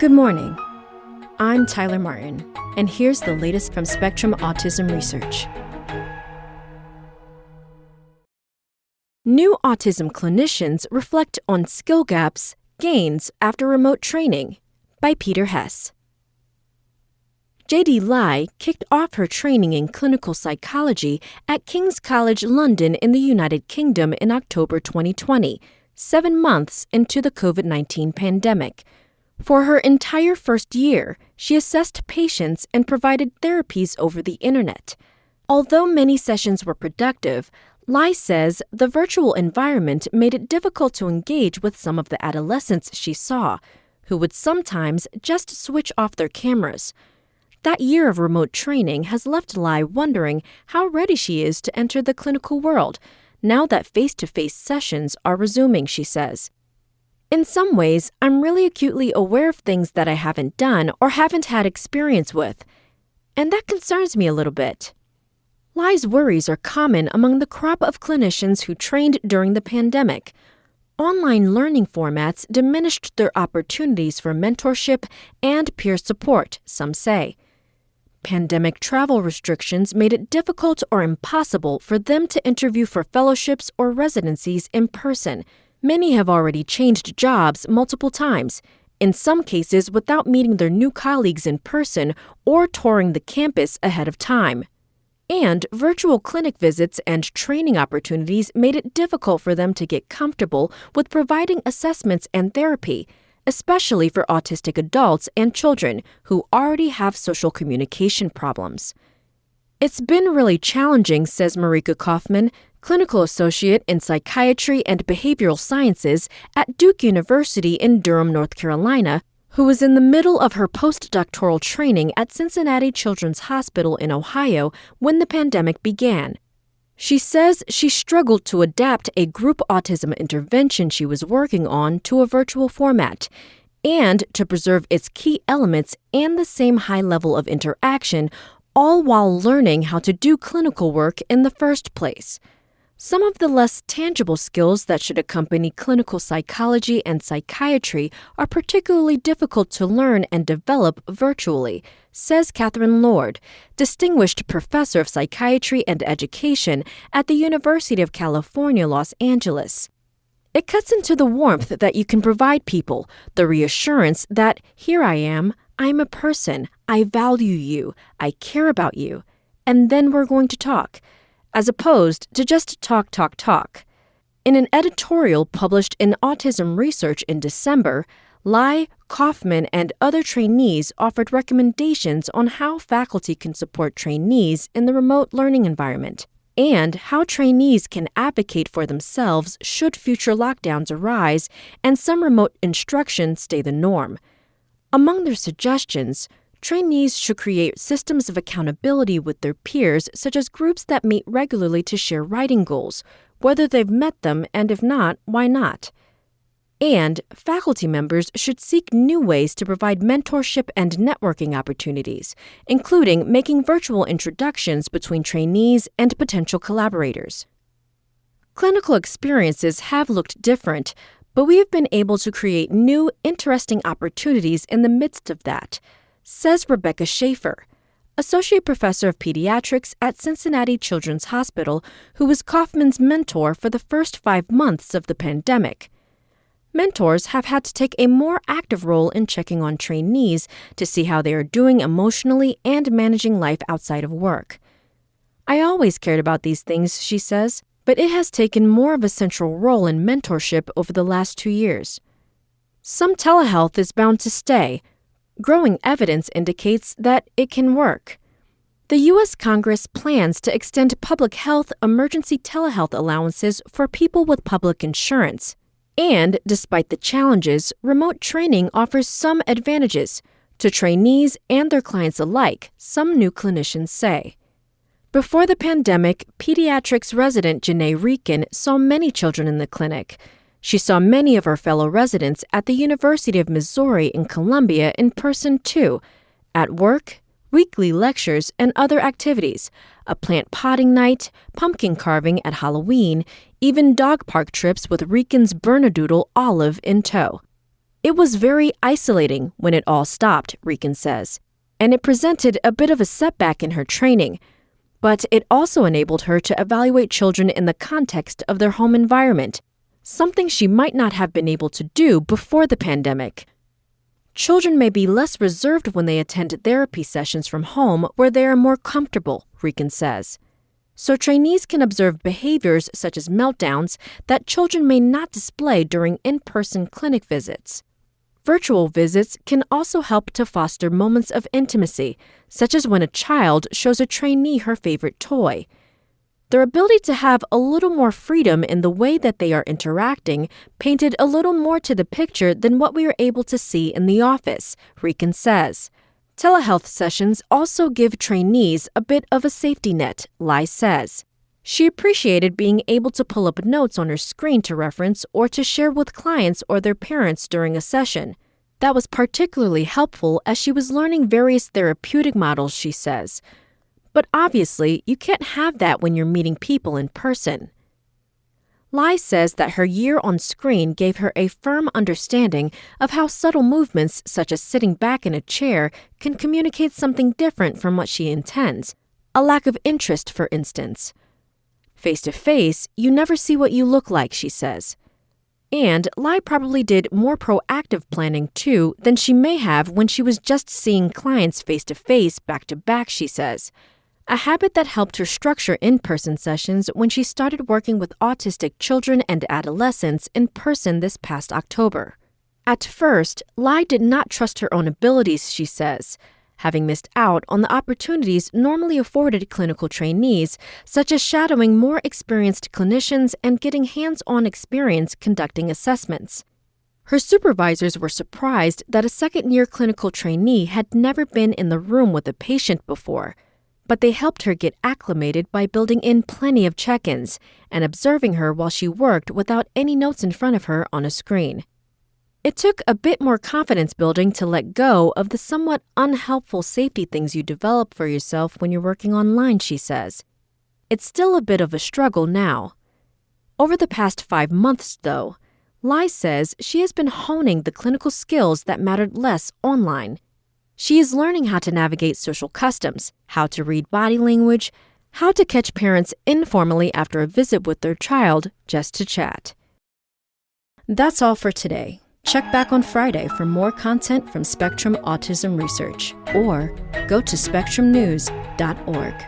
Good morning. I'm Tyler Martin, and here's the latest from Spectrum Autism Research. New autism clinicians reflect on skill gaps, gains after remote training, by Peter Hess. J.D. Lai kicked off her training in clinical psychology at King's College London in the United Kingdom in October 2020, 7 months into the COVID-19 pandemic. For her entire first year, she assessed patients and provided therapies over the internet. Although many sessions were productive, Lai says the virtual environment made it difficult to engage with some of the adolescents she saw, who would sometimes just switch off their cameras. That year of remote training has left Lai wondering how ready she is to enter the clinical world, now that face-to-face sessions are resuming, she says. In some ways, I'm really acutely aware of things that I haven't done or haven't had experience with, and that concerns me a little bit. Lai's worries are common among the crop of clinicians who trained during the pandemic. Online learning formats diminished their opportunities for mentorship and peer support, some say. Pandemic travel restrictions made it difficult or impossible for them to interview for fellowships or residencies in person. Many have already changed jobs multiple times, in some cases without meeting their new colleagues in person or touring the campus ahead of time. And virtual clinic visits and training opportunities made it difficult for them to get comfortable with providing assessments and therapy, especially for autistic adults and children who already have social communication problems. It's been really challenging, says Marika Kaufman, clinical associate in psychiatry and behavioral sciences at Duke University in Durham, North Carolina, who was in the middle of her postdoctoral training at Cincinnati Children's Hospital in Ohio when the pandemic began. She says she struggled to adapt a group autism intervention she was working on to a virtual format, and to preserve its key elements and the same high level of interaction, all while learning how to do clinical work in the first place. Some of the less tangible skills that should accompany clinical psychology and psychiatry are particularly difficult to learn and develop virtually, says Catherine Lord, Distinguished Professor of Psychiatry and Education at the University of California, Los Angeles. It cuts into the warmth that you can provide people, the reassurance that, here I am, I'm a person, I value you, I care about you, and then we're going to talk, as opposed to just talk. In an editorial published in Autism Research in December, Lai, Kaufman, and other trainees offered recommendations on how faculty can support trainees in the remote learning environment, and how trainees can advocate for themselves should future lockdowns arise and some remote instruction stay the norm. Among their suggestions, trainees should create systems of accountability with their peers, such as groups that meet regularly to share writing goals, whether they've met them, and if not, why not? And faculty members should seek new ways to provide mentorship and networking opportunities, including making virtual introductions between trainees and potential collaborators. Clinical experiences have looked different, but we have been able to create new, interesting opportunities in the midst of that, says Rebecca Schaefer, Associate Professor of Pediatrics at Cincinnati Children's Hospital, who was Kaufman's mentor for the first 5 months of the pandemic. Mentors have had to take a more active role in checking on trainees to see how they are doing emotionally and managing life outside of work. I always cared about these things, she says, but it has taken more of a central role in mentorship over the last 2 years. Some telehealth is bound to stay. Growing evidence indicates that it can work. The U.S. Congress plans to extend public health emergency telehealth allowances for people with public insurance. And, despite the challenges, remote training offers some advantages to trainees and their clients alike, some new clinicians say. Before the pandemic, pediatrics resident Janae Rieken saw many children in the clinic. She saw many of her fellow residents at the University of Missouri in Columbia in person too, at work, weekly lectures, and other activities, a plant potting night, pumpkin carving at Halloween, even dog park trips with Rieken's Bernedoodle Olive in tow. It was very isolating when it all stopped, Rican says, and it presented a bit of a setback in her training. But it also enabled her to evaluate children in the context of their home environment, something she might not have been able to do before the pandemic. Children may be less reserved when they attend therapy sessions from home where they are more comfortable, Rican says. So trainees can observe behaviors such as meltdowns that children may not display during in-person clinic visits. Virtual visits can also help to foster moments of intimacy, such as when a child shows a trainee her favorite toy. Their ability to have a little more freedom in the way that they are interacting painted a little more to the picture than what we are able to see in the office, Rican says. Telehealth sessions also give trainees a bit of a safety net, Lai says. She appreciated being able to pull up notes on her screen to reference or to share with clients or their parents during a session. That was particularly helpful as she was learning various therapeutic models, she says. But obviously, you can't have that when you're meeting people in person. Lai says that her year on screen gave her a firm understanding of how subtle movements such as sitting back in a chair can communicate something different from what she intends, a lack of interest, for instance. Face-to-face, you never see what you look like, she says. And Lai probably did more proactive planning, too, than she may have when she was just seeing clients face-to-face, back-to-back, she says. A habit that helped her structure in-person sessions when she started working with autistic children and adolescents in person this past October. At first, Lai did not trust her own abilities, she says, having missed out on the opportunities normally afforded clinical trainees, such as shadowing more experienced clinicians and getting hands-on experience conducting assessments. Her supervisors were surprised that a second-year clinical trainee had never been in the room with a patient before, but they helped her get acclimated by building in plenty of check-ins and observing her while she worked without any notes in front of her on a screen. It took a bit more confidence building to let go of the somewhat unhelpful safety things you develop for yourself when you're working online, she says. It's still a bit of a struggle now. Over the past 5 months, though, Lai says she has been honing the clinical skills that mattered less online. She is learning how to navigate social customs, how to read body language, how to catch parents informally after a visit with their child just to chat. That's all for today. Check back on Friday for more content from Spectrum Autism Research, or go to spectrumnews.org.